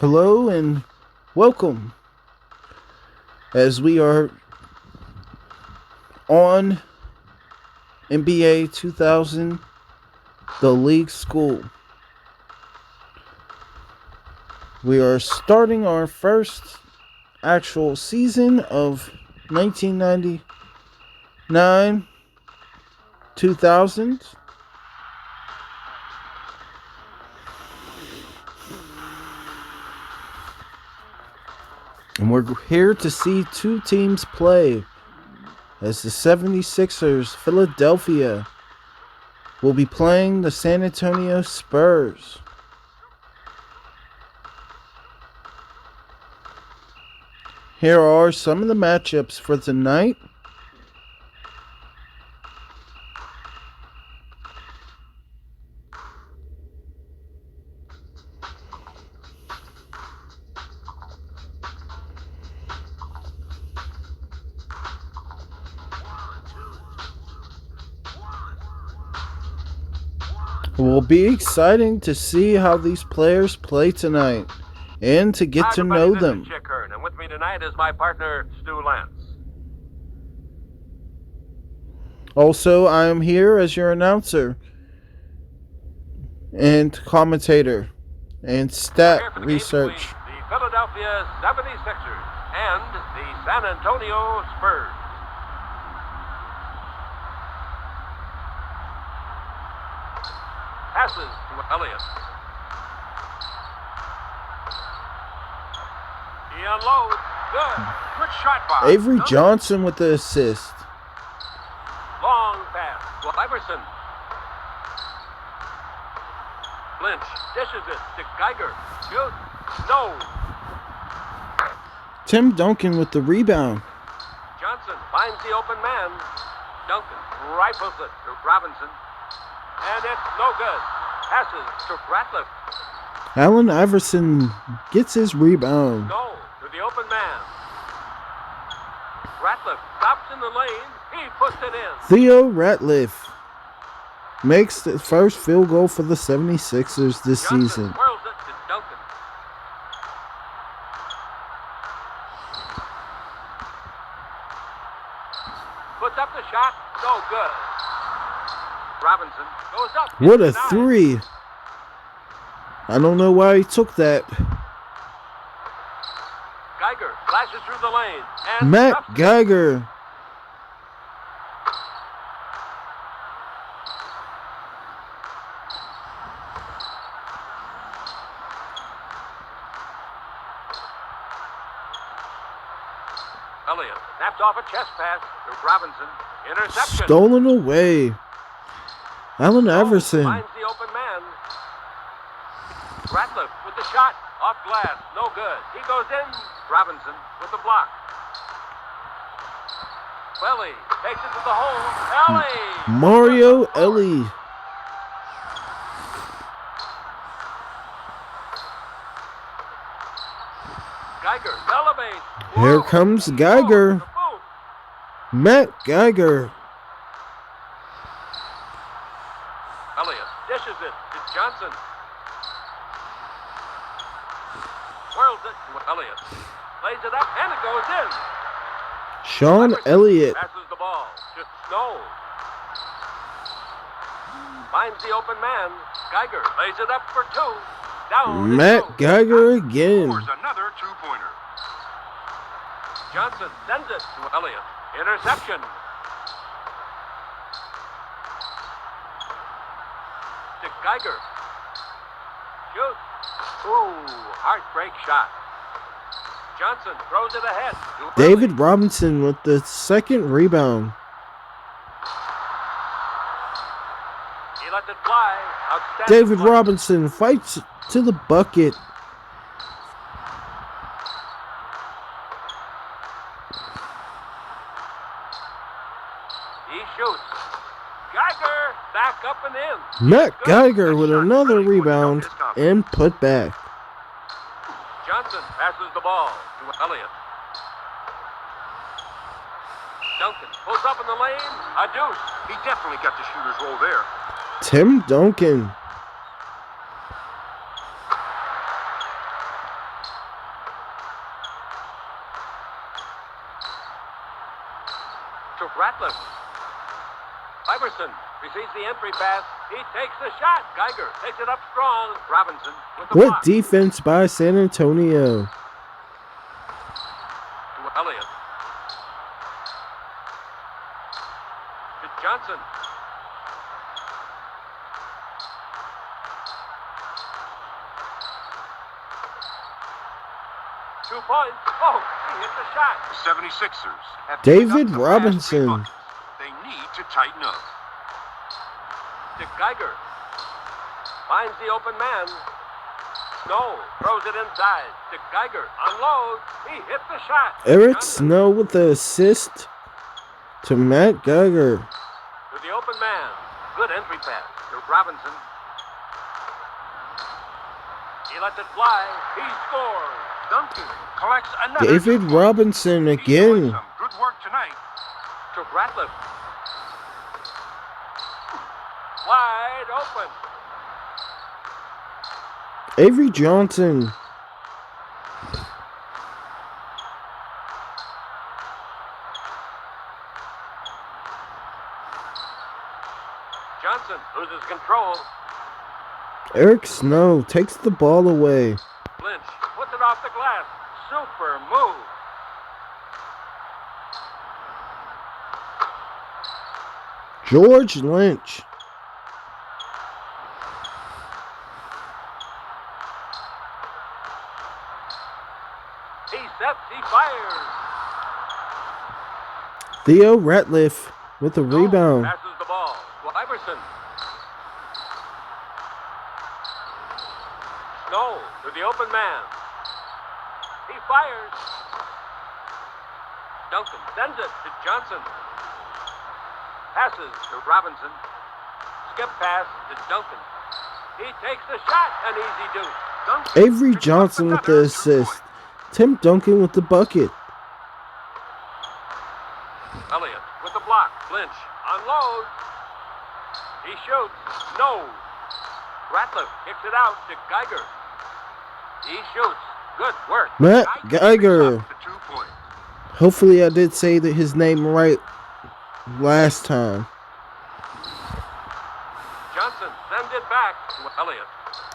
Hello and welcome as we are on NBA 2000, the league school. We are starting our first actual season of 1999 2000. And we're here to see two teams play as the 76ers, Philadelphia, will be playing the San Antonio Spurs. Here are some of the matchups for tonight. It will be exciting to see how these players play tonight and to get to know them. Chick Hearn, and with me tonight is my partner, Stu Lance. Also, I am here as your announcer and commentator and stat research. The Philadelphia 76ers and the San Antonio Spurs. Passes to Elliott. He unloads. Good. Good shot by Avery Johnson with the assist. Long pass to Iverson. Lynch dishes it to Geiger. Shoot. No. Tim Duncan with the rebound. Johnson finds the open man. Duncan rifles it to Robinson. And it's no good. Passes to Ratliff. Allen Iverson gets his rebound. No, to the open man. Ratliff stops in the lane. He puts it in. Theo Ratliff makes the first field goal for the 76ers this Johnson season. whirls it to Duncan. Puts up the shot. No good. Robinson goes up. What a three. I don't know why he took that. Geiger flashes through the lane. And Matt Geiger. Elliott snaps off a chest pass to Robinson. Interception. Stolen away. Allen Iverson. Finds the open man. Ratliff with the shot. Off glass. No good. He goes in. Robinson with the block. Welly takes it to the hole. Ellie. Mario Ellie. Geiger elevates. Here comes Geiger. Matt Geiger. Elliott dishes it to Johnson. Whirls it to Elliott. Lays it up and it goes in. Sean Elliott. Passes the ball to Snow. Finds the open man. Geiger lays it up for two. Down. Matt Geiger again. Scores another two-pointer. Johnson sends it to Elliott. Interception. To Geiger. Shoot. Ooh, heartbreak shot. Johnson throws it ahead. David Robinson with the second rebound. He lets it fly. David Robinson fights to the bucket. He shoots. Geiger back up and in. Matt Geiger with another rebound and put back. Johnson passes the ball to Elliott. Duncan pulls up in the lane. A deuce. He definitely got the shooter's roll there. Tim Duncan. Ratliff. Iverson receives the entry pass. He takes the shot. Geiger takes it up strong. Robinson with the What block. defense by San Antonio? To Elliott. To Johnson. Two points. Oh, he hit the shot. The 76ers have David given up the past 3 Robinson. months. They need to tighten up. To Geiger. Finds the open man. Snow throws it inside. To Geiger. Unloads. He hit the shot. Eric Johnson Snow with the assist to Matt Geiger. to the open man. Good entry pass to Robinson. He lets it fly. He scores. Duncan collects another. David 2 points. Robinson He's again. doing some good work tonight. To Ratliff. Wide open. Avery Johnson. Johnson loses control. Eric Snow takes the ball away. Lynch puts it off the glass. Super move. George Lynch. He sets. He fires. Theo Ratliff with the Snow rebound. passes the ball to Iverson. Snow to the open man. He fires. Duncan sends it to Johnson. Passes to Robinson. Skip pass to Duncan. He takes the shot. An easy deuce. Duncan Avery picks up Johnson with the another 2 assist. points. Tim Duncan with the bucket. Elliott with the block. Lynch unloads. He shoots. No. Ratliff kicks it out to Geiger. He shoots. Good work. Matt Picks Geiger. up the 2 points. Hopefully I did say that his name right last time. Johnson sends it back to Elliott.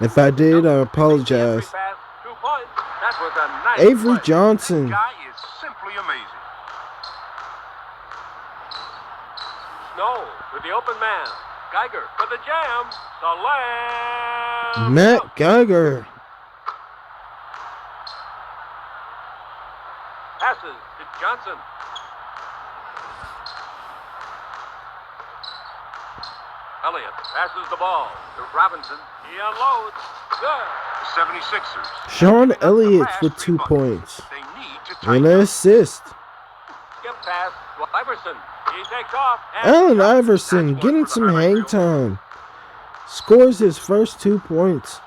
If I did, I Entry apologize. pass, 2 points. That was a nice Avery play. Johnson. Guy is simply amazing. Snow to the open man. Geiger for the jam. Slam. Matt Geiger. Passes to Johnson. Elliott passes the ball to Robinson. He unloads. Good. The 76ers. Sean have given up the Elliott past with 3 2 months. points. They need to And tighten an up. assist. Skip pass to Iverson. He takes off. And Allen Johnson Iverson That's one getting for the some highlight hang reel. time. Scores his first 2 points.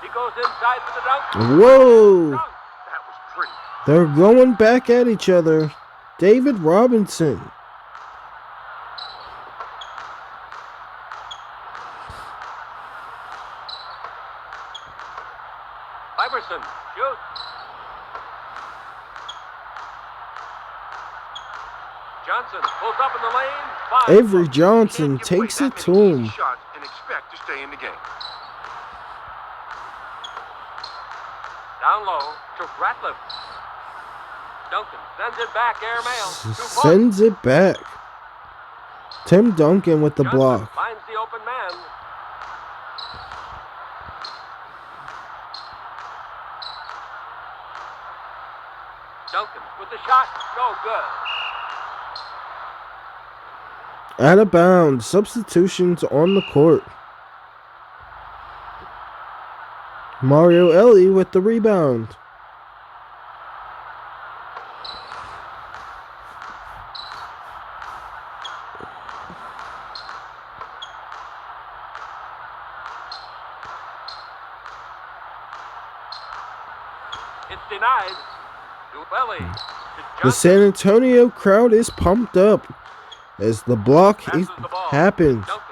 He goes inside for the dunk. Whoa. Dunk. That was pretty. They're going back at each other. David Robinson. Iverson shoots. Johnson pulls up in the lane. Five. Avery Johnson Can't give away takes that it to many easy him. shots and expect to stay in the game. Down low to Ratliff. Duncan sends it back airmail. 2 points. Sends it back. Tim Duncan with the Johnson block. finds the open man. Duncan with the shot. No good. Out of bounds. Substitutions on the court. Mario Ellie with the rebound. It's denied. Duelli. To The Johnson. San Antonio crowd is pumped up as the block Passes the ball. happens. Duncan.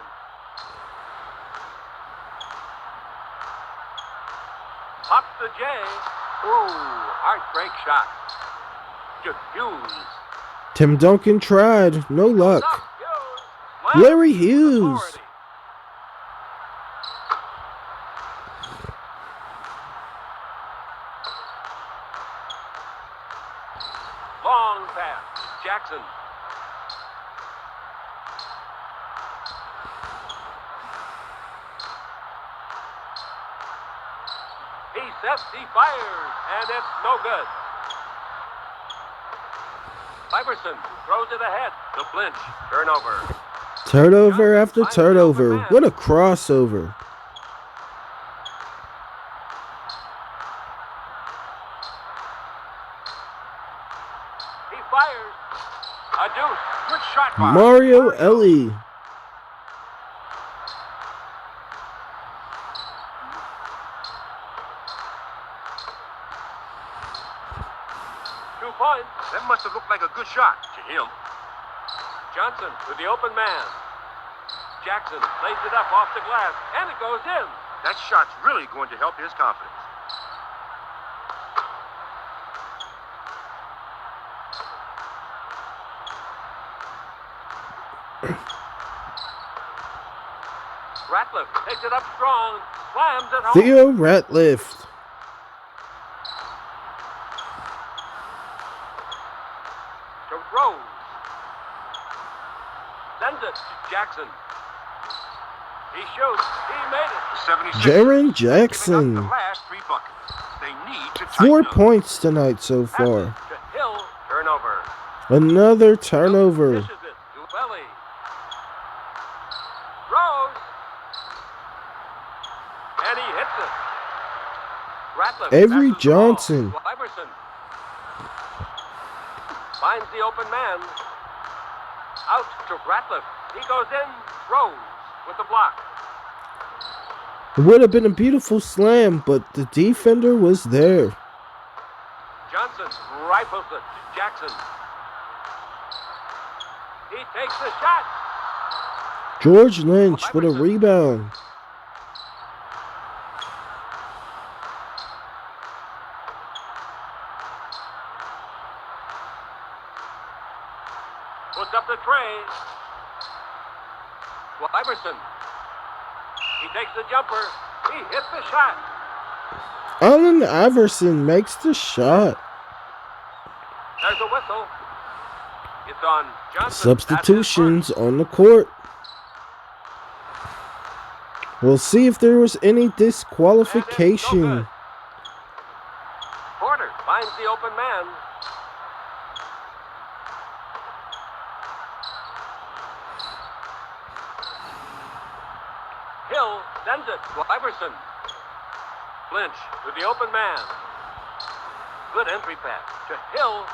Pops the J. Ooh, heartbreak shot. to Hughes. Tim Duncan tried. No luck. Up, Hughes. Slam. Larry Hughes. Authority. Long pass. Jackson. He sets, he fires, and it's no good. Iverson throws it ahead to Flinch. Turnover. Turnover after turnover. What a crossover. He fires. A deuce. Good shot by Mario Ellie. Points. That must have looked like a good shot to him. Johnson with the open man. Jackson lays it up off the glass, and it goes in. That shot's really going to help his confidence. Ratliff takes it up strong, slams it home. Theo Ratliff. To Rose. Sends it to Jackson. He shoots. He made it. The 76ers Jaren giving up Jackson. the last 3 buckets. They need to tighten 4 up. points tonight so far. Passes to Hill. Turnover. Another turnover. Dishes it to Belly. Rose. And he hits it. Ratliff Avery passes the ball Johnson. to Iverson. Finds the open man. Out to Ratliff. He goes in. Rose with the block. It would have been a beautiful slam, but the defender was there. Johnson rifles it to Jackson. He takes the shot. George Lynch with a rebound. Puts up the tray. Well, Iverson. He takes the jumper. He hits the shot. Allen Iverson makes the shot. There's a whistle. It's on Johnson. Substitutions on the court. We'll see if there was any disqualification. Porter finds the open man. Hill sends it to Iverson. Lynch to the open man. Good entry pass to Hill.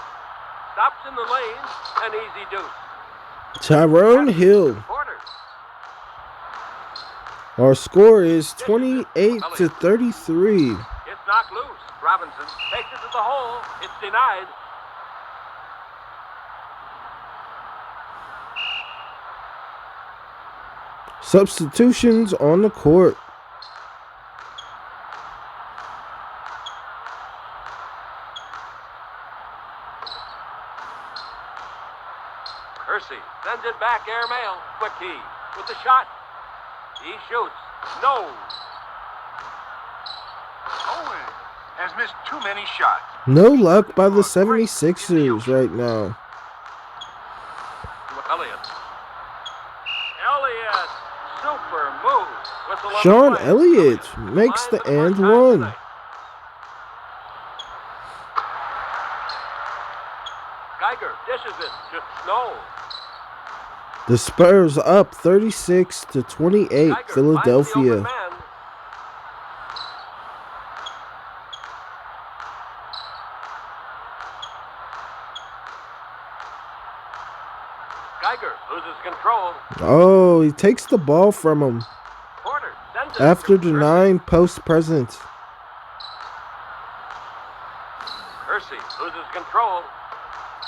Stops in the lane. An easy deuce. Tyrone Hill. Porter. Our score is 28 to 33. It's knocked loose. Robinson takes it to the hole. It's denied. Substitutions on the court. Kersey sends it back airmail. McKee with the shot. He shoots. No. Owen has missed too many shots. No luck by the 76ers right now. Elliott. Elliott. Super move. Whistle on Sean the play. Elliott makes the Finds and first time one. tonight. Geiger dishes it to Snow. The Spurs up 36 to 28, Geiger finds the open Philadelphia. man. Geiger loses control. Oh, he takes the ball from him Porter sends it after to Kersey. denying post presence. Kersey loses control.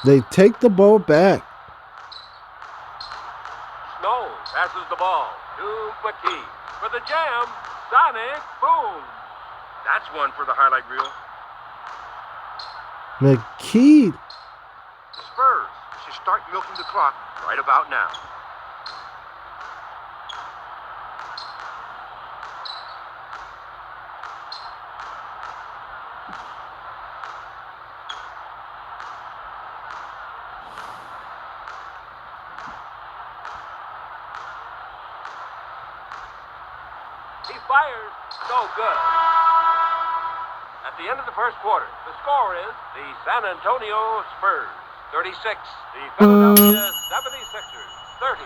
They take the ball back. Snow passes the ball to McKee for the jam. Sonic boom. That's one for the highlight reel. McKee start milking the clock right about now. He fires. So good. At the end of the first quarter, the score is the San Antonio Spurs 36, the Philadelphia 76ers 30.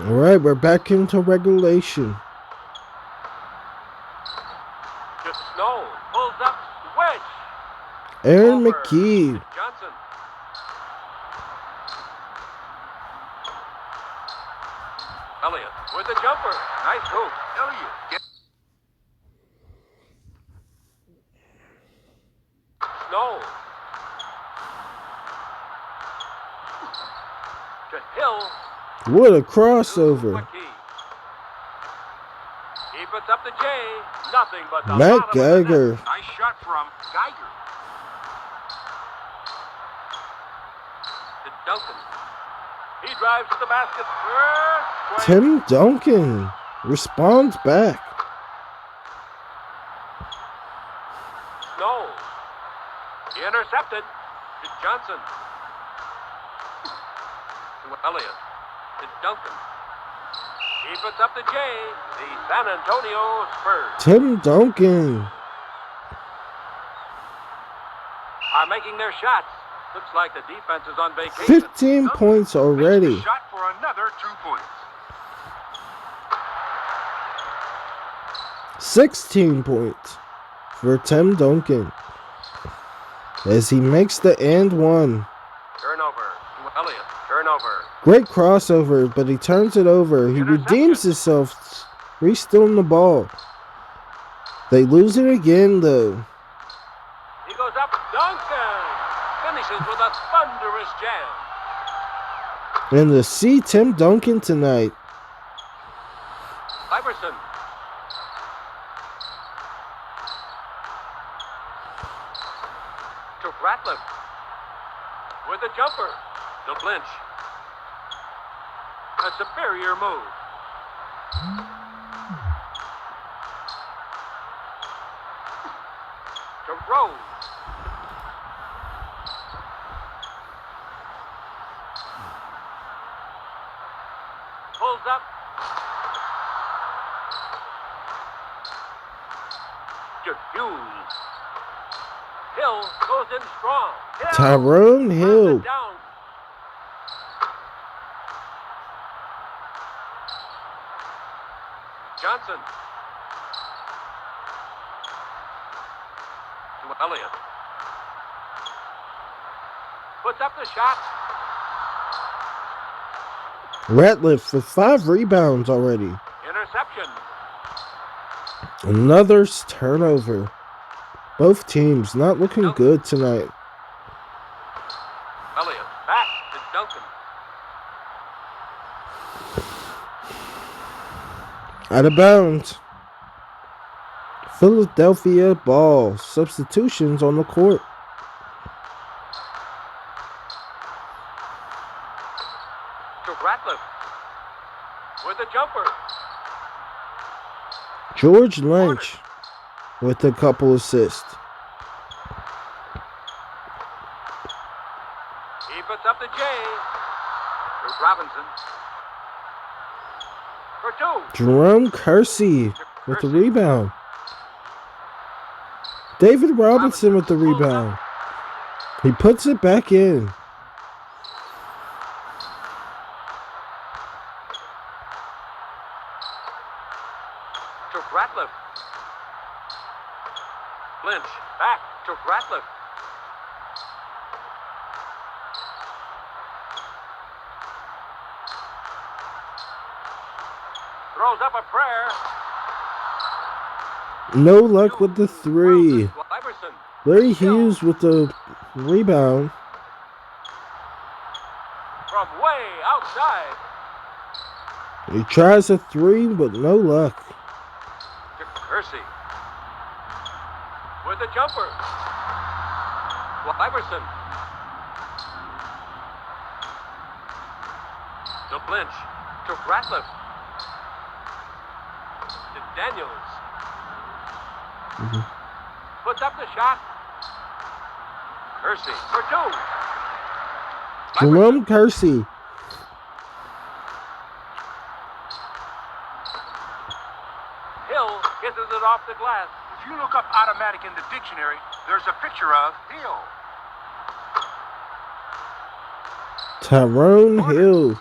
All right, we're back into regulation. Just Snow pulls up, wedge. Aaron Over McKee. to Johnson. Elliott with the jumper. Nice move. Elliott get Snow. To Hill. What a To crossover. McKee. He puts up the J. Nothing but the Matt bottom of the net. Geiger. nice shot from Geiger. To Duncan. He drives to the basket. Swing. Tim Duncan responds back. Snow. He intercepted. To Johnson. To Elliott. To Duncan. He puts up the J. The San Antonio Spurs Tim Duncan. are making their shots. Looks like the defense is on vacation. 15 points already. Makes the shot for another 2 points. 16 points for Tim Duncan as he makes the and one. Turnover to Elliott. Turnover. Great crossover, but he turns it over. He redeems himself. Re-stealing the ball. They lose it again, though. He goes up. Duncan finishes with a thunderous jam. And to see Tim Duncan tonight. Iverson. To Ratliff. With a jumper. To Lynch. A superior move. To Rose. Pulls up. To Hughes. Hill goes in strong. Hill Tyrone turns Hill. it down. Johnson. To Elliott. Puts up the shot. Ratliff with 5 rebounds already. Interception. Another turnover. Both teams not looking good tonight. Elliott back to Duncan. Out of bounds. Philadelphia ball. Substitutions on the court. To Ratliff. With a jumper. George Lynch with a couple assists. He puts up the J. To Robinson. For 2. Jerome Kersey with the rebound. David Robinson with the rebound. He puts it back in. To Ratliff. Lynch back to Ratliff. Throws up a prayer. No luck with the 3. Wilson to Iverson. Larry Hughes with the rebound. From way outside. He tries a three, but no luck. To Kersey. With a jumper. Iverson. To Lynch. To Ratliff. To Daniels. Puts up the shot. Kersey for two. Jerome Kersey. Hill kisses it off the glass. If you look up automatic in the dictionary, there's a picture of Hill. Tyrone Hill.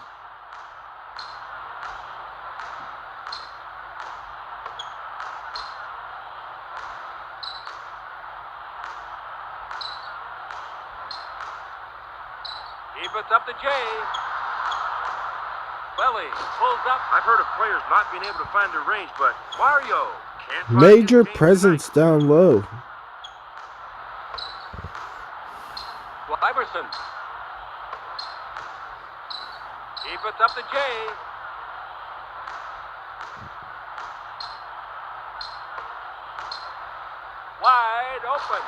He puts up the J. Belly pulls up. I've heard of players not being able to find their range, but Mario can't find Major his game presence tonight. down low. Iverson. He puts up the J. Wide open.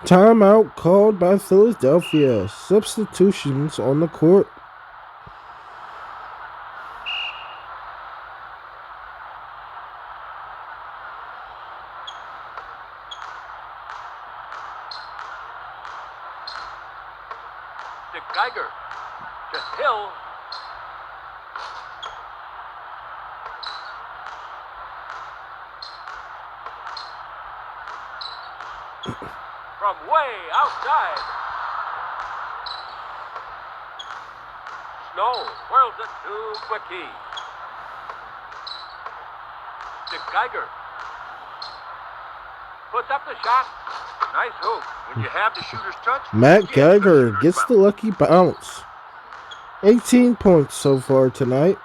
Timeout called by Philadelphia. Substitutions on the court. To Geiger. To Hill. From way outside. Snow whirls it to McKee. To Geiger. Puts up the shot. Nice hoop. When you have the shooter's touch, Matt you get the Geiger shooter's gets the bounce. lucky bounce. 18 points so far tonight.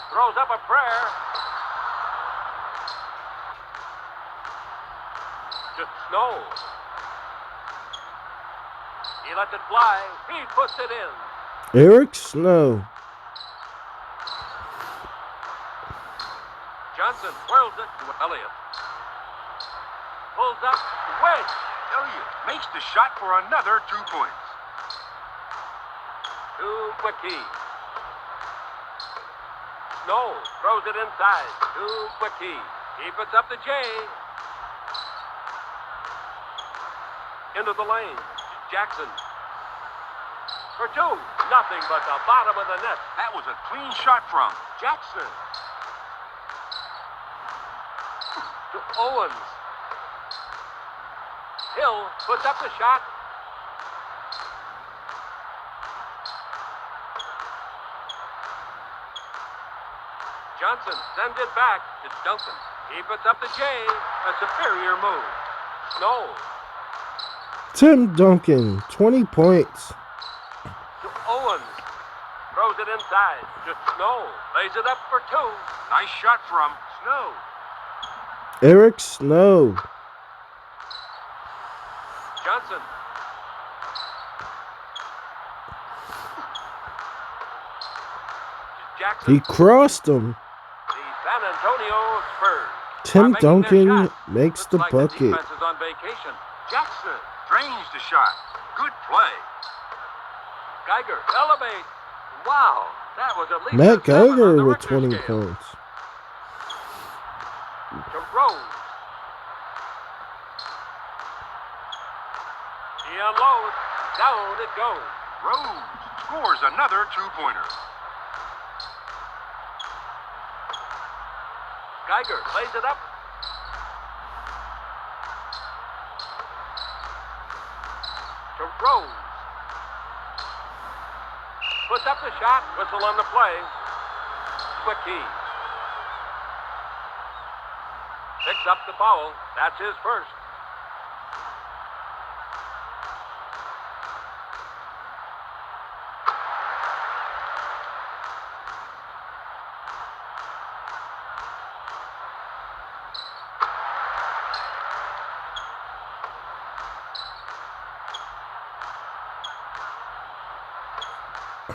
Throws up a prayer. To Snow. He lets it fly. He puts it in. Eric Snow. Johnson whirls it to Elliott. Pulls up. Wedge. Elliott makes the shot for another 2 points. To McKee. Snow throws it inside. To McKee. He puts up the J. Into the lane. Jackson. For two. Nothing but the bottom of the net. That was a clean shot from Jackson. To Owens. Hill puts up the shot. Johnson sends it back to Duncan. He puts up the J. A superior move. Snow. Tim Duncan, 20 points. To Owens. Throws it inside. To Snow. Lays it up for two. Nice shot from Snow. Eric Snow. Johnson. To Jackson. He crossed him. The San Antonio Spurs. Tim are making their Duncan shots. makes Looks the like bucket. The defense is on vacation. Jackson drains the shot. Good play. Geiger elevates. Wow, that was at least Matt a 7 on Geiger the with Richter 20 scale. points. To Rose. He unloads. Down it goes. Rose scores another 2-pointer. Geiger lays it up. To Rose. Puts up the shot. Whistle on the play. McKee. Picks up the foul. That's his first.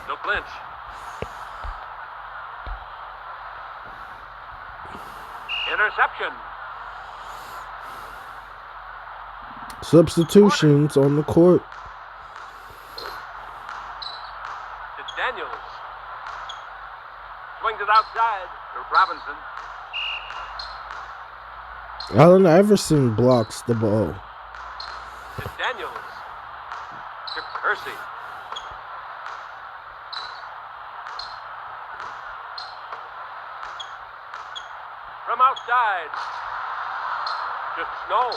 To clinch. Interception. Substitutions on the court. To Daniels. Swings it outside to Robinson. Allen Iverson blocks the ball. To Daniels. To Kersey. From outside. To Snow.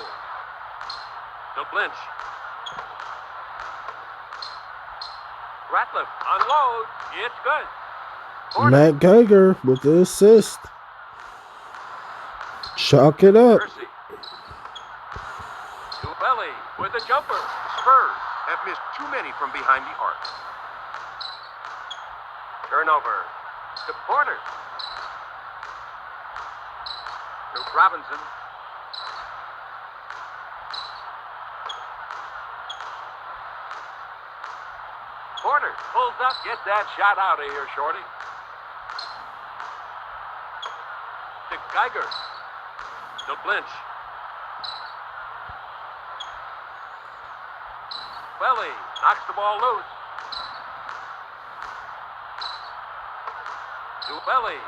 To Lynch. Ratliff unloads. It's good. Porter. Matt Geiger with the assist. Chalk it up. Kersey. To Belly with a jumper. Spurs have missed too many from behind the arc. Turnover. To Porter. To Robinson. Porter pulls up. Get that shot out of here, Shorty. To Geiger. To Lynch. Belly knocks the ball loose. To Belly.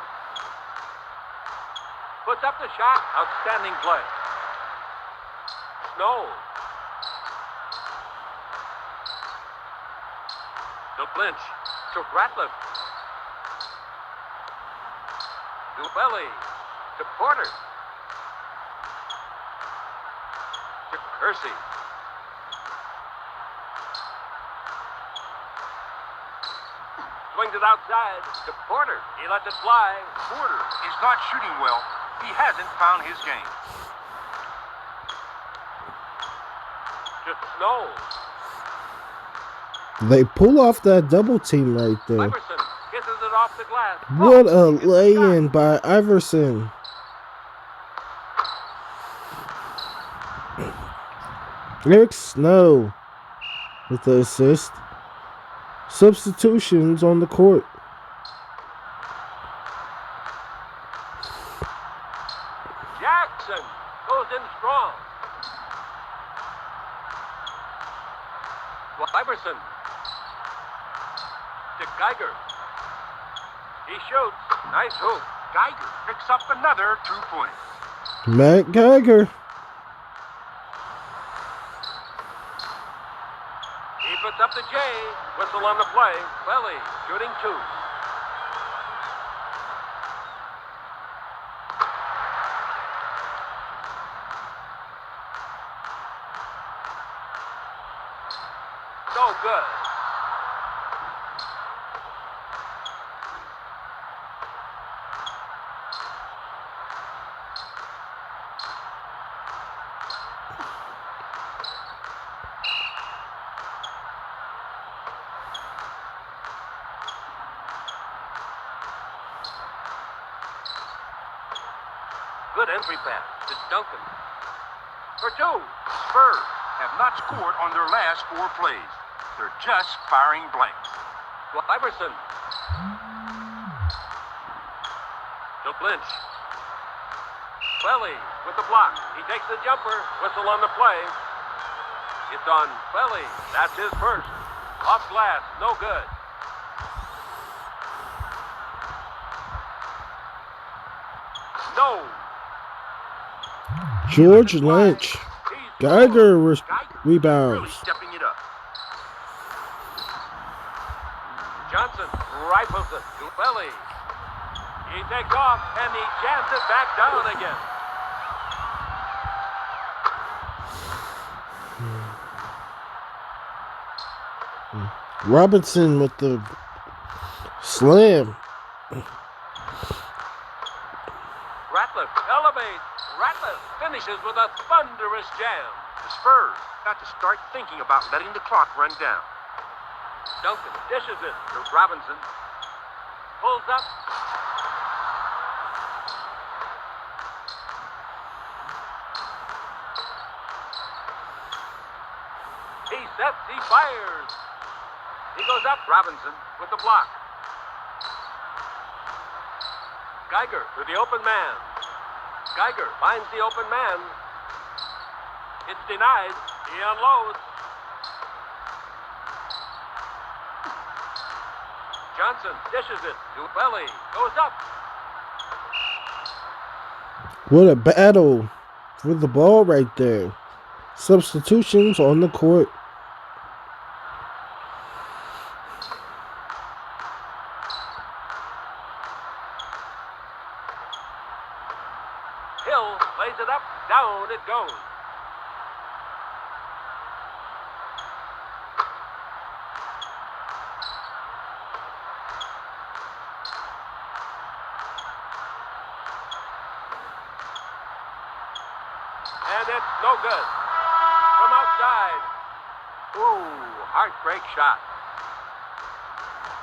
Puts up the shot. Outstanding play. Snow. To Lynch. To Ratliff. To Belly. To Porter. To Kersey. Swings it outside to Porter. He lets it fly. Porter is not shooting well. He hasn't found his game. To Snow. They pull off that double team right there. Iverson kisses it off the glass. What a lay-in by Iverson. Eric Snow with the assist. Substitutions on the court. Jackson goes in strong. To Iverson. To Geiger. He shoots. Nice hoop. Geiger picks up another 2 points. Matt Geiger. He puts up the J. Whistle on the play. Belly shooting 2. No good. Good entry pass to Duncan. For 2. Spurs have not scored on their last 4 plays. They're just firing blanks. To Iverson. To Lynch. Belly with the block. He takes the jumper. Whistle on the play. It's on Belly. That's his first. Off glass. No good. No. George Lynch. Geiger rebounds. Really stepping it up. Johnson rifles it to Belly. He takes off and he jams it back down again. Robinson with the slam. Ratliff elevates. Ratliff finishes with a thunderous jam. The Spurs got to start thinking about letting the clock run down. Duncan dishes it to Robinson. Pulls up. He sets, he fires. He goes up. Robinson with the block. Geiger to the open man. Geiger finds the open man. It's denied. He unloads. Johnson dishes it to Belly. Goes up. What a battle for the ball right there. Substitutions on the court. Hill plays it up. Down it goes. And it's no good. From outside. Ooh, heartbreak shot.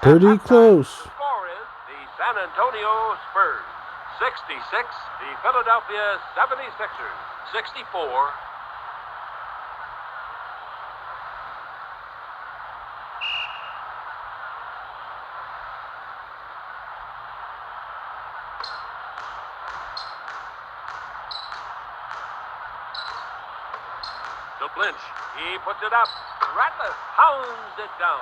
Pretty At halftime, close. The score is the San Antonio Spurs 66, the Philadelphia 76ers 64. To Lynch. He puts it up. Ratliff pounds it down.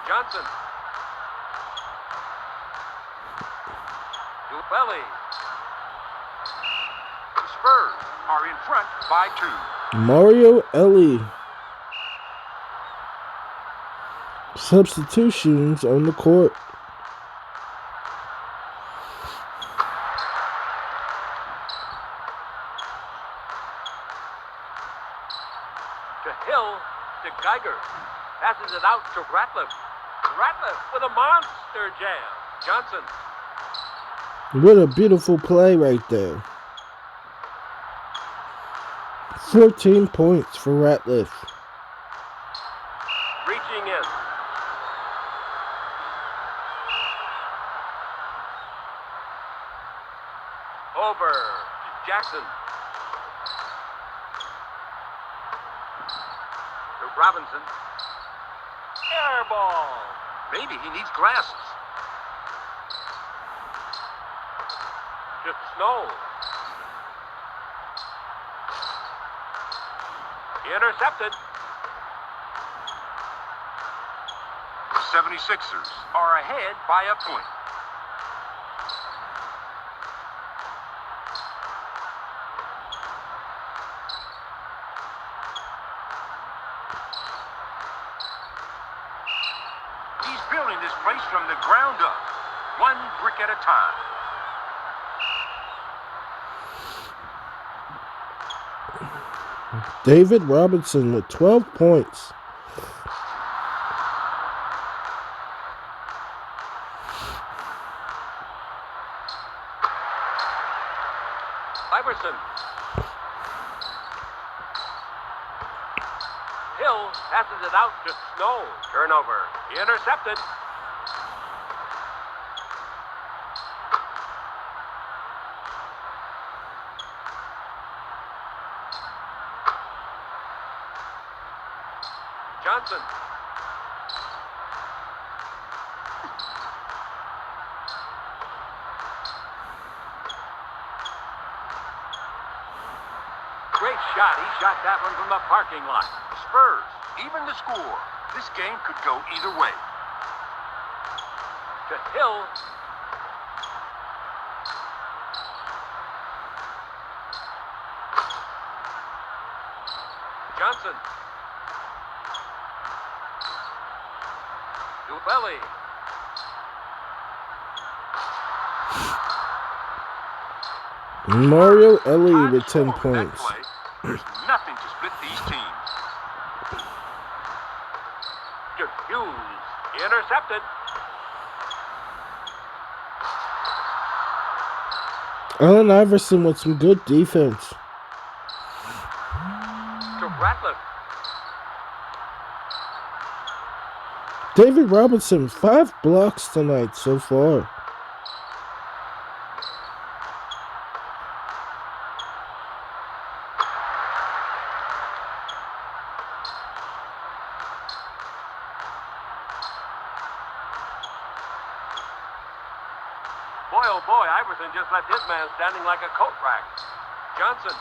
Johnson. To Belly. The Spurs are in front by 2. Mario Ellie. Substitutions on the court. To Hill. To Geiger. Passes it out to Ratliff. Ratliff with a monster jam. Johnson. What a beautiful play right there. 14 points for Ratliff. Reaching in. Over to Jackson. To Robinson. Air ball. Maybe he needs glasses. To Snow. Intercepted. The 76ers are ahead by a point. He's building this place from the ground up, one brick at a time. David Robinson with 12 points. Iverson. Hill passes it out to Snow. Turnover. Intercepted. Johnson. Great shot. He shot that one from the parking lot. Spurs, even the score. This game could go either way. To Hill. Johnson. To Belly. Mario Ellie Time with to 10 score that points. play. There's nothing to split these teams. To Hughes. Intercepted. Allen Iverson with some good defense. To Ratliff. David Robinson, 5 blocks tonight so far. Boy, oh boy, Iverson just left his man standing like a coat rack. Johnson.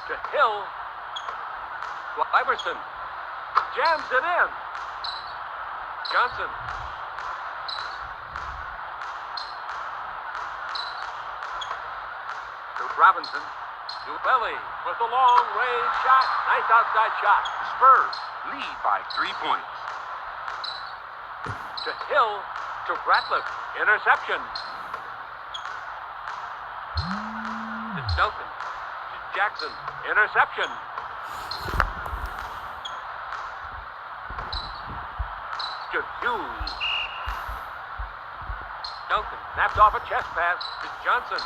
To Hill. Well, Iverson jams it in. Johnson. To Robinson. To Belly with a long-range shot. Nice outside shot. Spurs lead by 3 points. To Hill. To Ratliff. Interception. To Duncan. To Jackson. Interception. To Hughes. Duncan snaps off a chest pass to Johnson.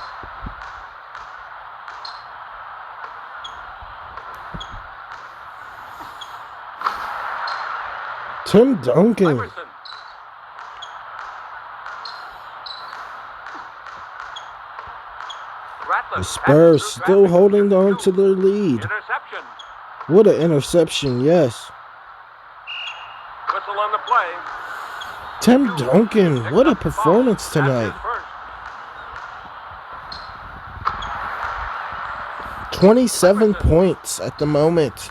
Tim Duncan. Iverson. Ratliff The Spurs passes through still traffic holding on to their lead. Interception. What an interception, yes. Whistle on the play. Tim Duncan, what a performance tonight. 27 points at the moment.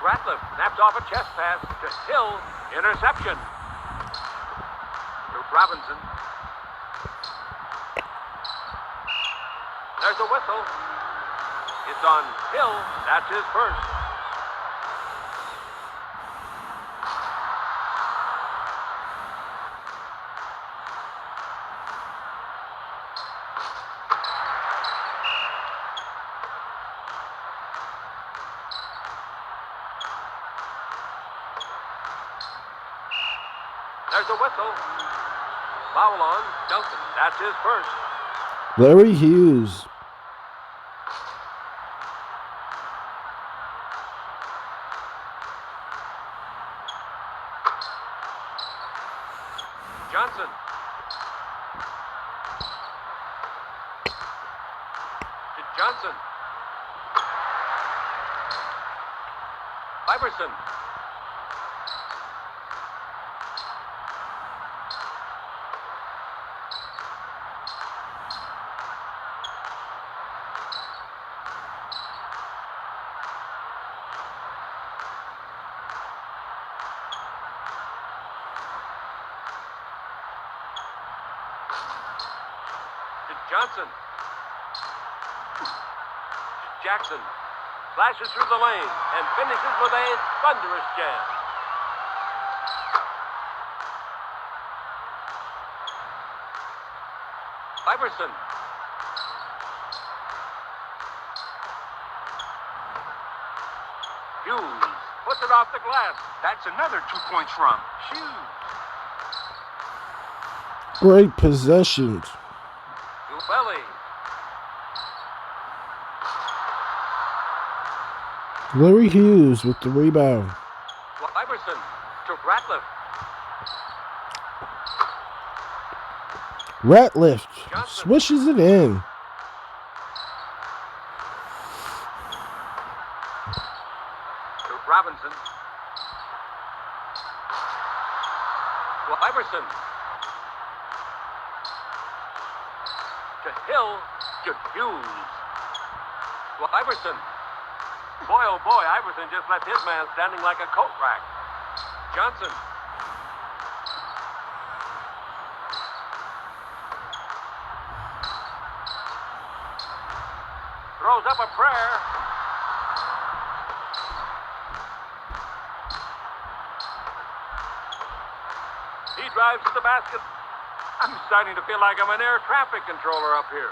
Ratliff snaps off a chest pass to Hill. Interception. To Robinson. There's a whistle. It's on Hill. That's his first. There's a whistle. Foul on Duncan. That's his first. Larry Hughes. Johnson. To Johnson. Iverson. Johnson. Jackson flashes through the lane and finishes with a thunderous jam. Iverson. Hughes puts it off the glass. That's another 2 points from Hughes. Great possessions. Belly. Larry Hughes with the rebound. Iverson to Ratliff. Ratliff Johnson. swishes it in. To Robinson. Iverson. To Hill. To Hughes. Iverson. Boy, oh boy, Iverson just left his man standing like a coat rack. Johnson. Throws up a prayer. He drives to the basket. I'm starting to feel like I'm an air traffic controller up here.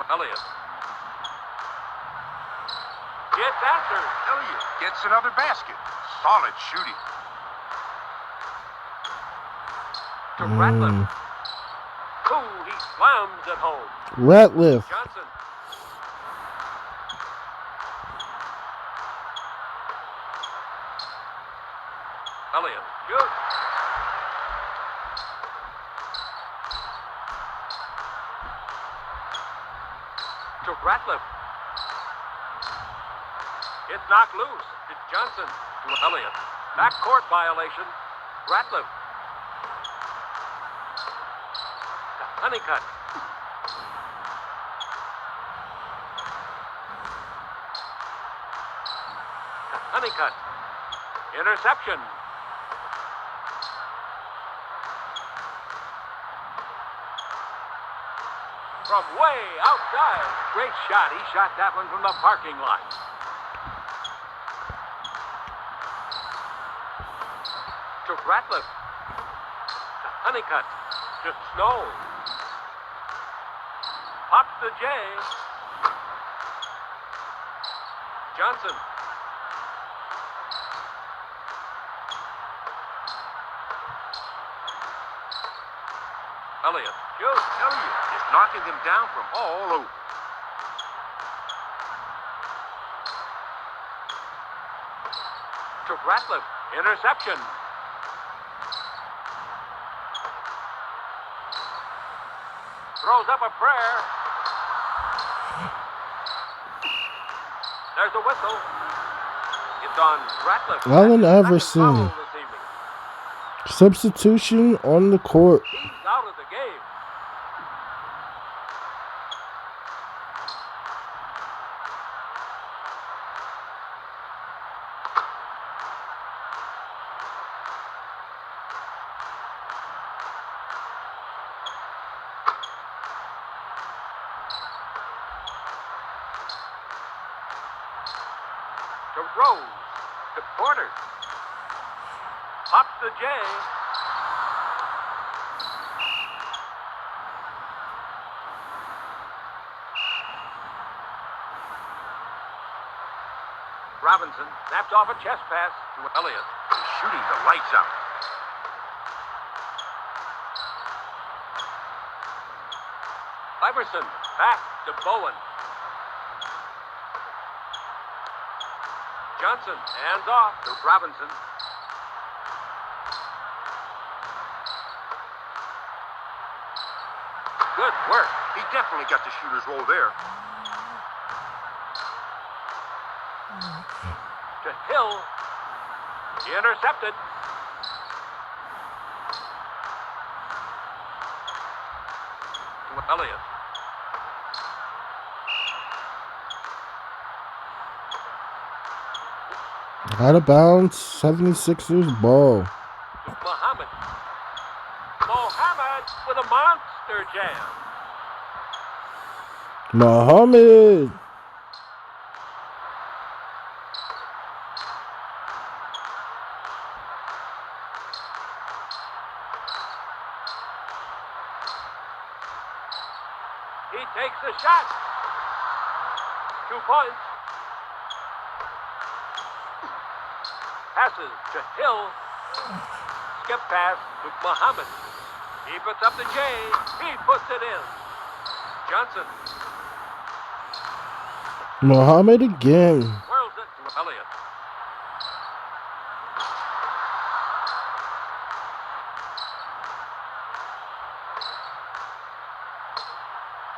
Elliott. It's answered. Elliott gets another basket. Solid shooting. To Ratliff. Ooh, he slams it home. Ratliff. Johnson. Elliott. Shoot. To Ratliff. It's knocked loose. It's Johnson to Elliott. Backcourt violation. Ratliff. To Honeycutt. To Honeycutt. Interception. From way outside. Great shot. He shot that one from the parking lot. To Ratliff. To Honeycutt. To Snow. Pops to Jay. Johnson. Elliott. Shoot. Elliott is knocking them down from all over. To Ratliff. Interception. Throws up a prayer. There's a whistle. It's on Ratliff. Allen That's his Iverson. second foul this evening. Substitution on the court. He's out of the game. To Rose. To Porter. Pops to Jay. Robinson snaps off a chest pass to Elliott. Shooting the lights out. Iverson back to Bowen. Johnson hands off to Robinson. Good work. He definitely got the shooter's roll there. To Hill. He intercepted. To Elliott. Out of bounds. 76ers ball. To Muhammad. Muhammad with a monster jam. Muhammad. He takes the shot. 2 points. Passes to Hill. Skip pass to Muhammad. He puts up the J. He puts it in. Johnson Muhammad again. whirls it to Elliott.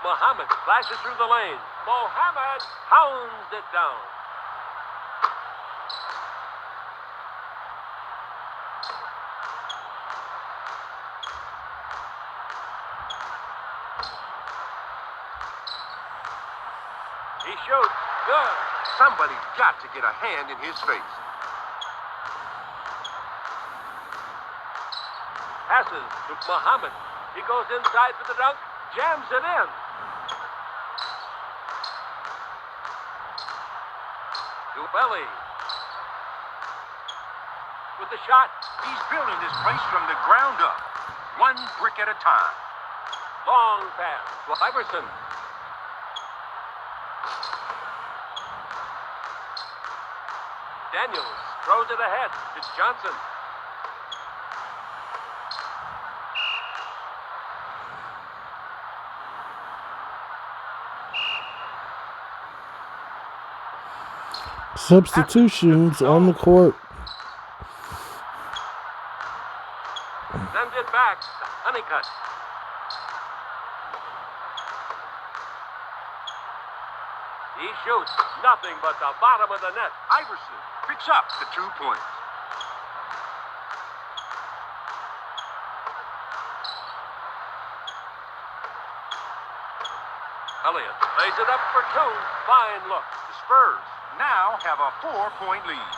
Muhammad flashes through the lane. Muhammad pounds it down. He shoots. Good. Somebody's got to get a hand in his face. Passes to Muhammad. He goes inside for the dunk. Jams it in. To Belly. With the shot. He's building this place from the ground up. 1 brick at a time. Long pass to Iverson. Daniels throws it ahead to Johnson. Substitutions on the court. Sends it back to Honeycutt. He shoots nothing but the bottom of the net. Iverson picks up the 2 points. Elliott lays it up for 2. Fine look. The Spurs now have a 4-point lead.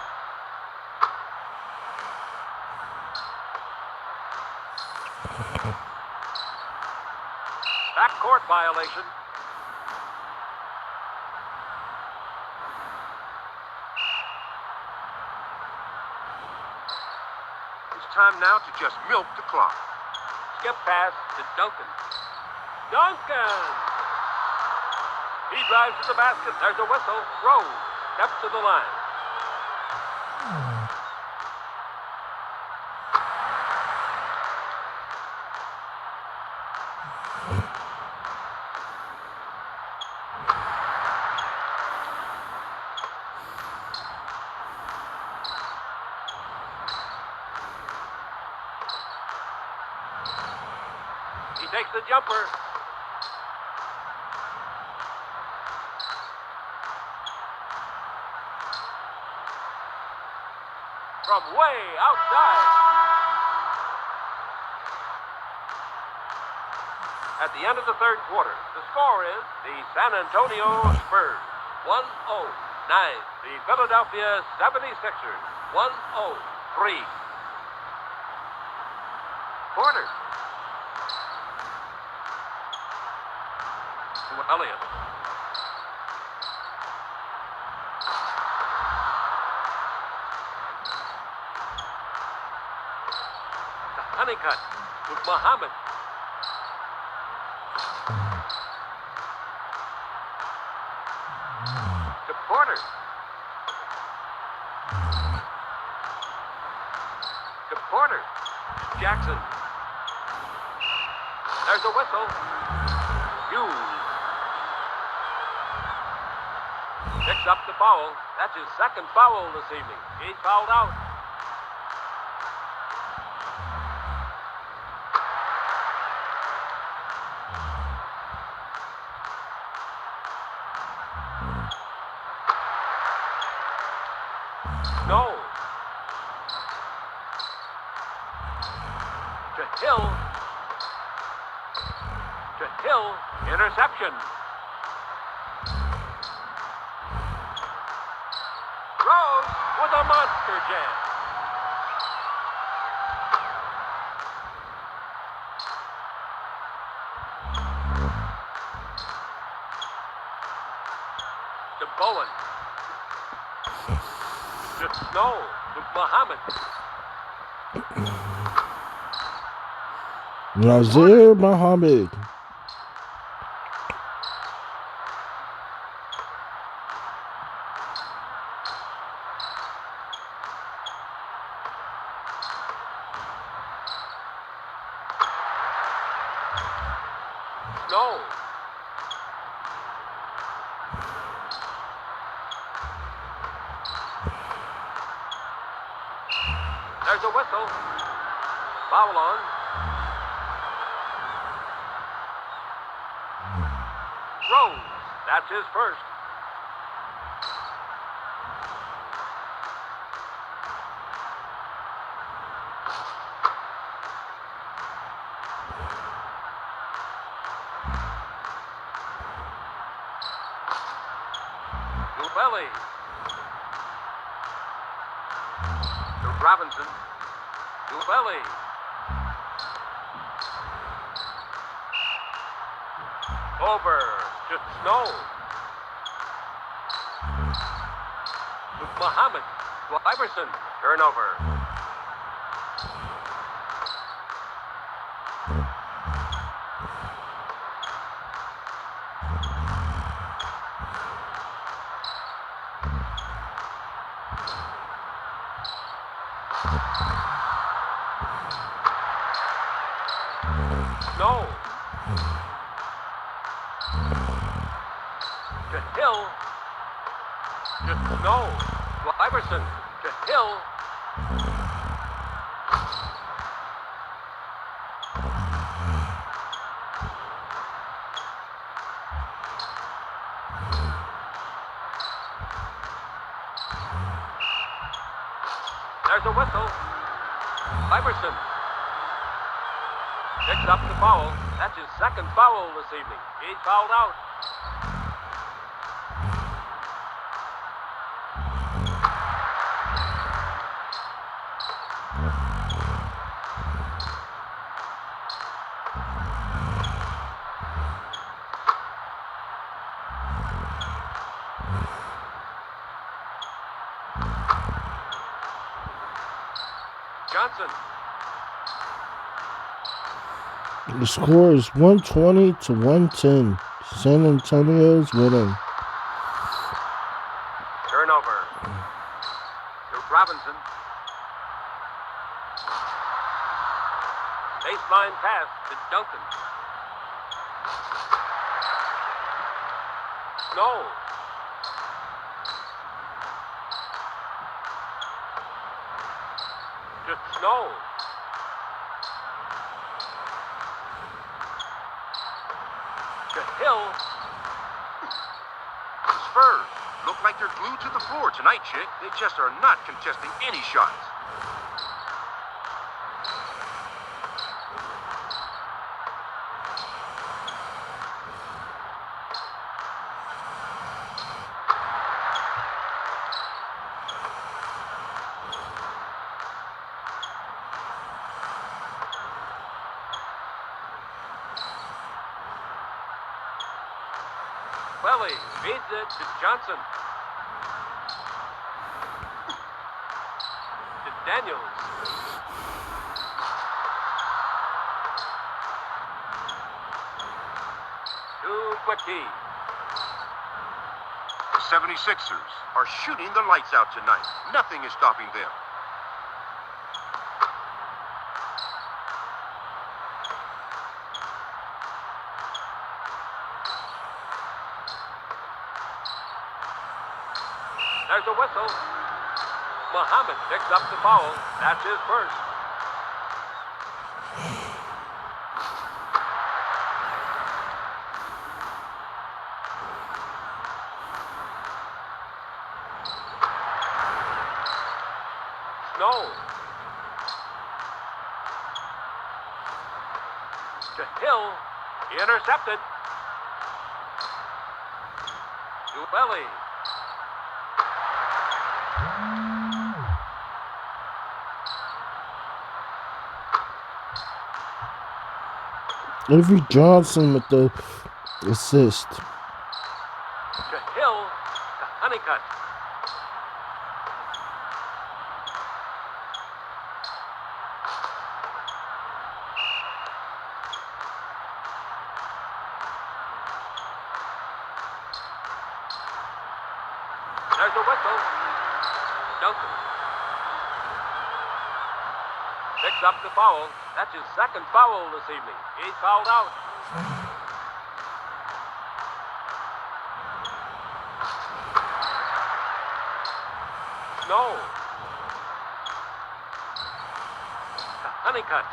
Backcourt violation. It's time now to just milk the clock. Skip pass to Duncan. Duncan! He drives to the basket. There's a whistle. Rose steps to the line. He takes the jumper. From way outside. At the end of the third quarter, the score is the San Antonio Spurs 109. The Philadelphia 76ers 103. Porter. To Elliott. Honeycutt with Muhammad. To Porter. To Porter. Jackson. There's a whistle. Hughes. Picks up the foul. That's his second foul this evening. He's fouled out. No. To Hill. To Hill. Interception. Rose with a monster jam. To Bowen. To Snow. To Muhammad. Nazir Muhammad. Snow. There's a whistle. Foul on. Rose. That's his first. Belly. To Robinson. To Belly. Over to Snow. To Muhammad. To Iverson. Turnover. Snow. To Hill. To Snow. To Iverson. To Hill. There's a whistle. Iverson picks up the foul. That's his second foul this evening. He's fouled out. Johnson. The score is 120 to 110. San Antonio's winning. Turnover. To Robinson. Baseline pass to Duncan. Snow. To Snow. To Hill. The Spurs look like they're glued to the floor tonight, Chick. They just are not contesting any shots. Welly feeds it to Johnson. To Daniels. To McKee. The 76ers are shooting the lights out tonight. Nothing is stopping them. There's a whistle. Muhammad picks up the foul. That's his first. Snow. To Hill. He intercepted. To Welly. Avery Johnson with the assist. To Hill. To Honeycutt. There's a whistle. Duncan picks up the foul. That's his second foul this evening. He's fouled out. Snow. To Honeycutt.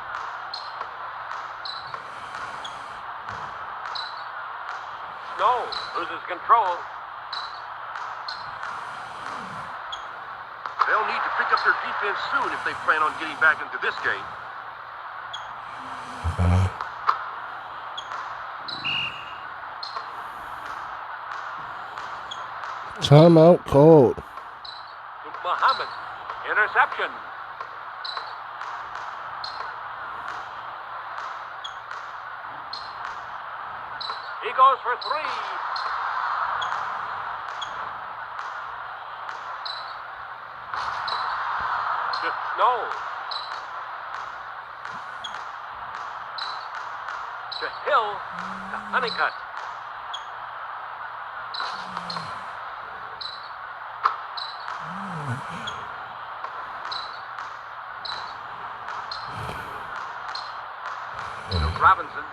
Snow loses control. They'll need to pick up their defense soon if they plan on getting back into this game. Timeout called. To Muhammad. Interception. He goes for three. To Snow. To Hill. To Honeycutt. To Robinson.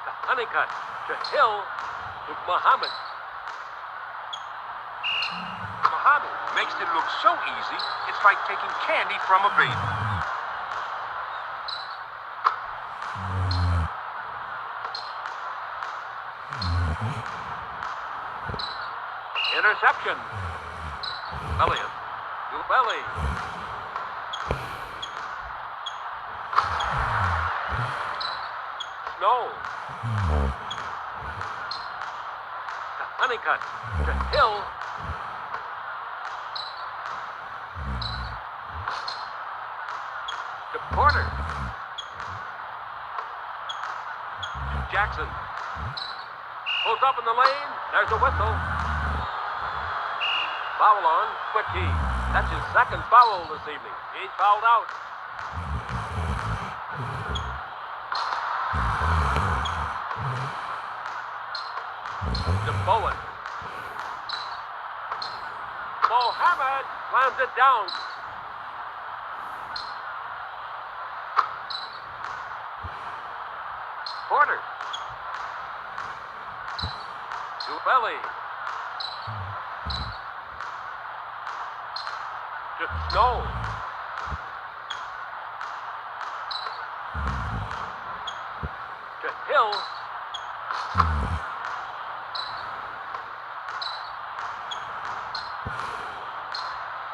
To Honeycutt. To Hill. To Muhammad. Muhammad makes it look so easy, it's like taking candy from a baby. Interception. Elliott. To Belly. Snow. To Honeycutt. To Hill. To Porter. To Jackson. Pulls up in the lane. There's a whistle. Foul on McKee. That's his second foul this evening. He's fouled out. To Bowen. Mohammed slams it down. Porter. To Belly. To Snow. To Hill.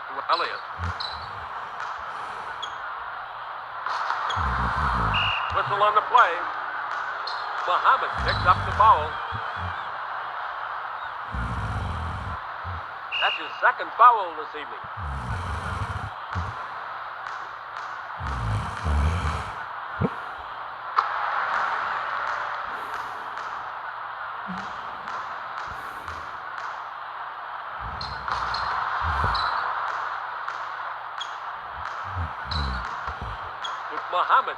To Elliott. Whistle on the play. Muhammad picks up the foul. That's his second foul this evening. With Muhammad.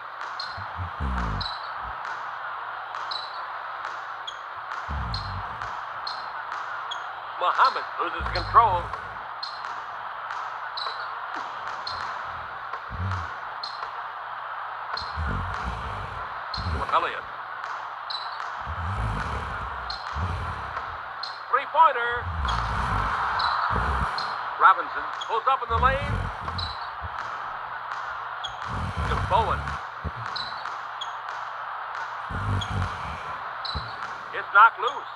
Muhammad loses control. Elliott. Three-pointer. Robinson pulls up in the lane. To Bowen. It's knocked loose.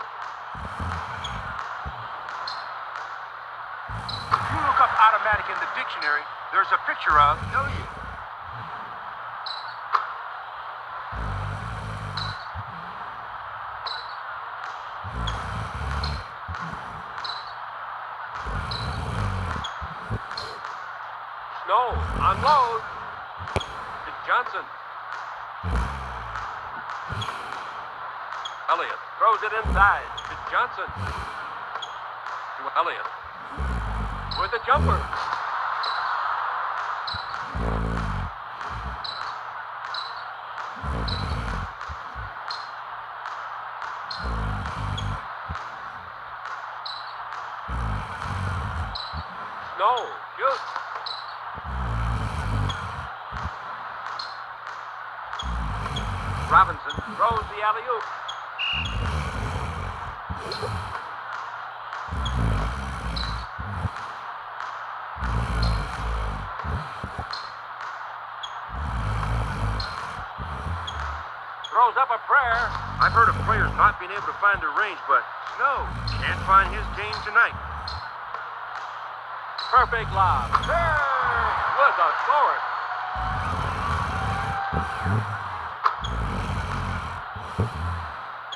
If you look up automatic in the dictionary, there's a picture of Elliott. Snow unload to Johnson. Elliott throws it inside to Johnson. To Elliott with a jumper. Snow shoots. Robinson throws the alley-oop. Throws up a prayer. I've heard of players not being able to find their range, but Snow can't find his game tonight. Perfect lob. There was a sword.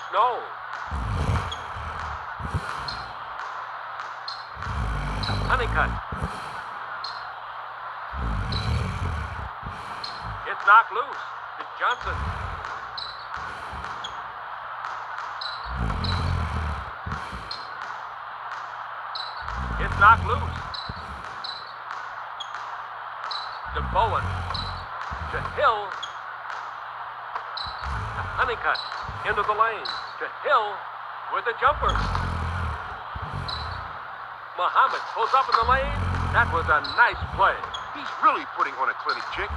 Snow. Honeycutt. It's knocked loose. It's Johnson. It's knocked loose. To Bowen. To Hill. To Honeycutt. Into the lane. To Hill with a jumper. Muhammad pulls up in the lane. That was a nice play. He's really putting on a clinic, Chick.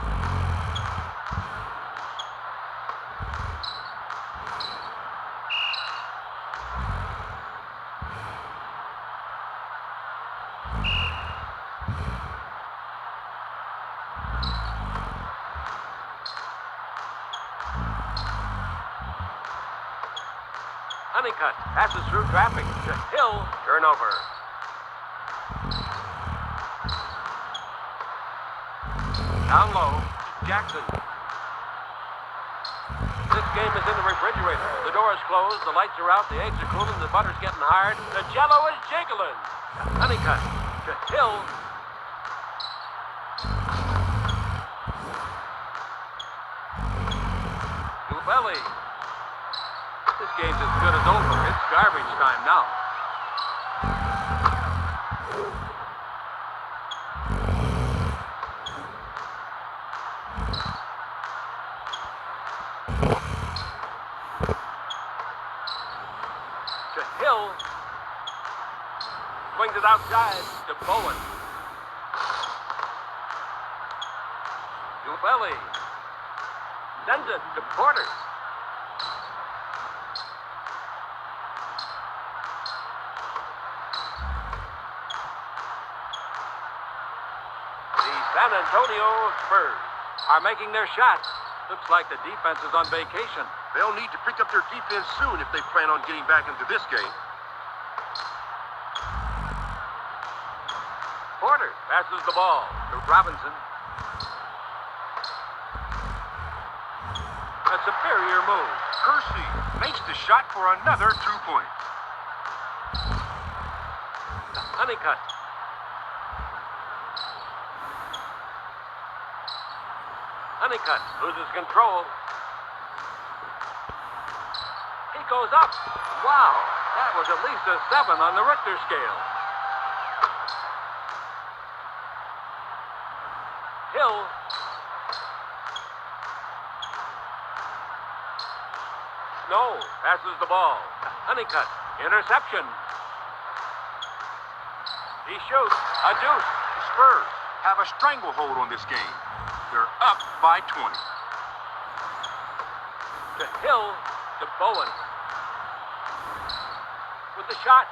Honeycutt passes through traffic to Hill. Turnover. Down low, Jackson. This game is in the refrigerator. The door is closed, the lights are out, the eggs are cooling, the butter's getting hard. The jello is jiggling. Honeycutt to Hill. Dubelli. This game's as good as over. It's garbage time now. To Hill. Swings it outside to Bowen. Dubelli. Sends it to Porter. San Antonio Spurs are making their shots. Looks like the defense is on vacation. They'll need to pick up their defense soon if they plan on getting back into this game. Porter passes the ball to Robinson. A superior move. Kersey makes the shot for another 2 points. Honeycutt. Honeycutt loses control. He goes up. Wow, that was at least a 7 on the Richter scale. Hill. Snow passes the ball. Honeycutt. Interception. He shoots. A deuce. The Spurs have a stranglehold on this game. They're up by 20. To Hill, to Bowen. With the shot.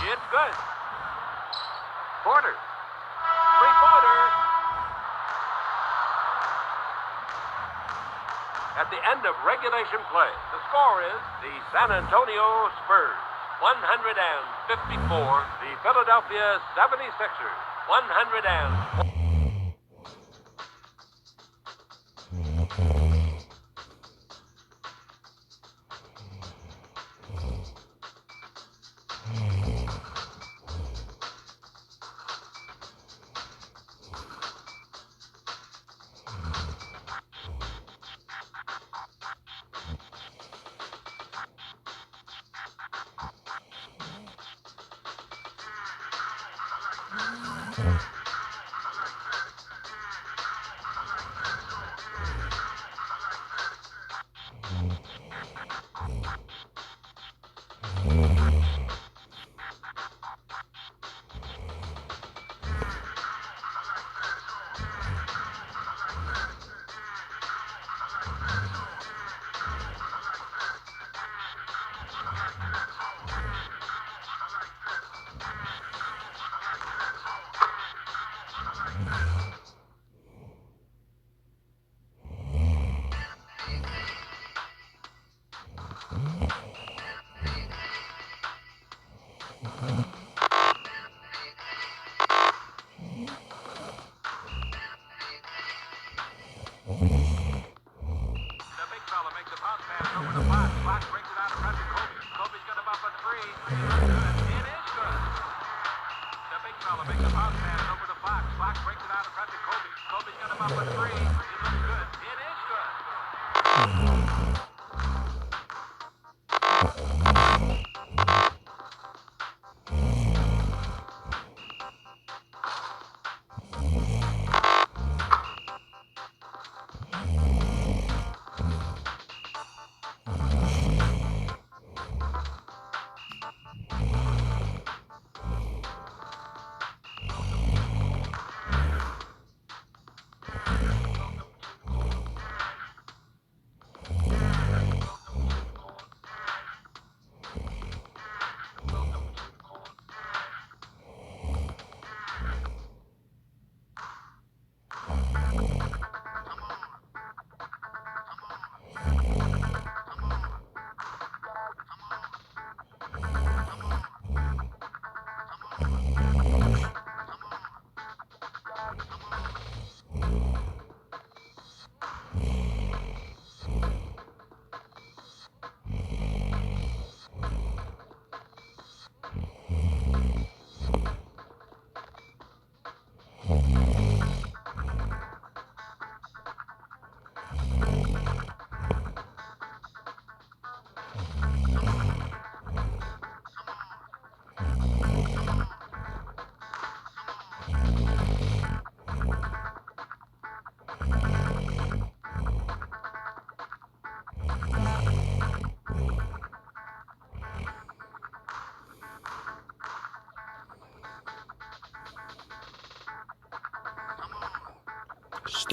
It's good. Porter. Three-pointer. At the end of regulation play, the score is the San Antonio Spurs 154, the Philadelphia 76ers 100.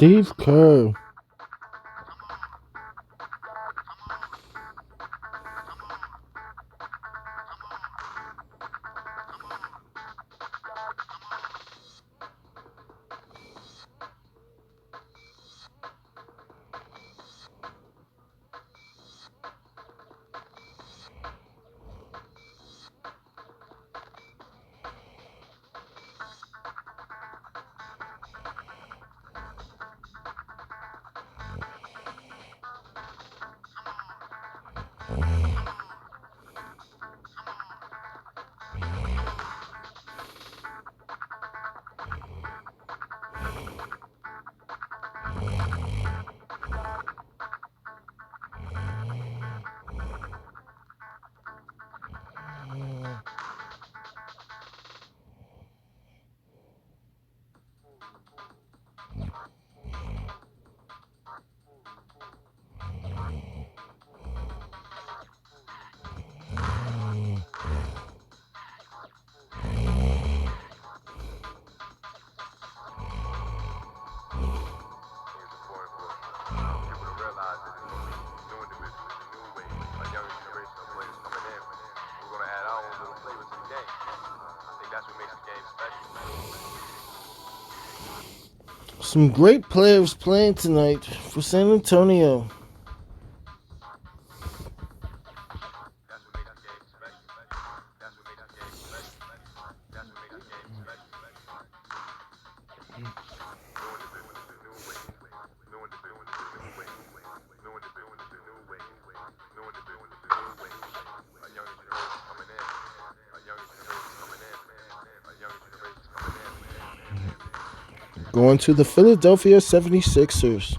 Steve Kerr. Some great players playing tonight for San Antonio. Going to the Philadelphia 76ers.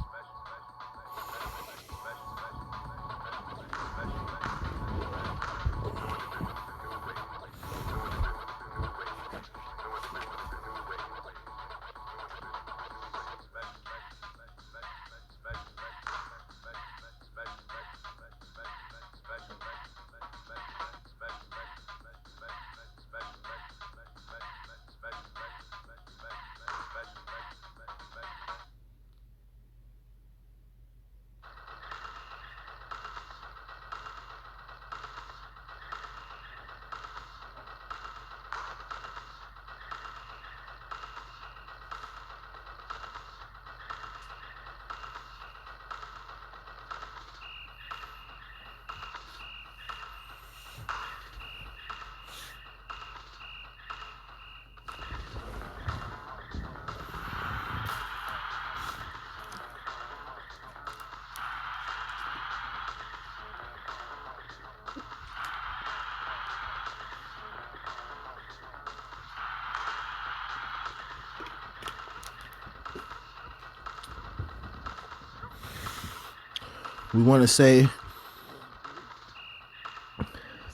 We want to say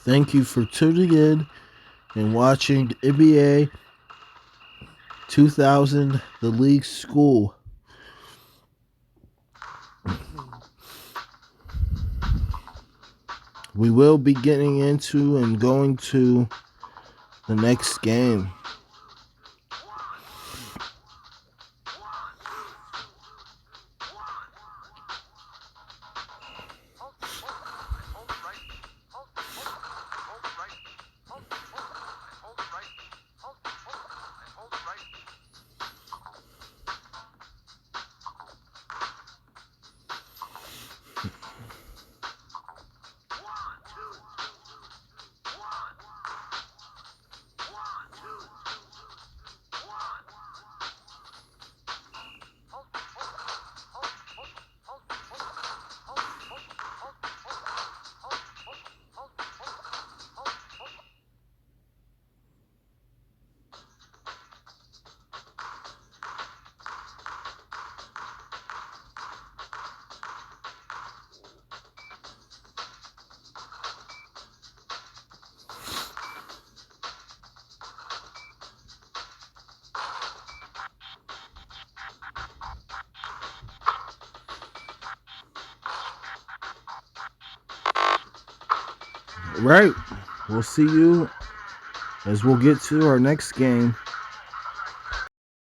thank you for tuning in and watching NBA 2000, the League School. We will be getting into and going to the next game. Right. We'll see you as we'll get to our next game.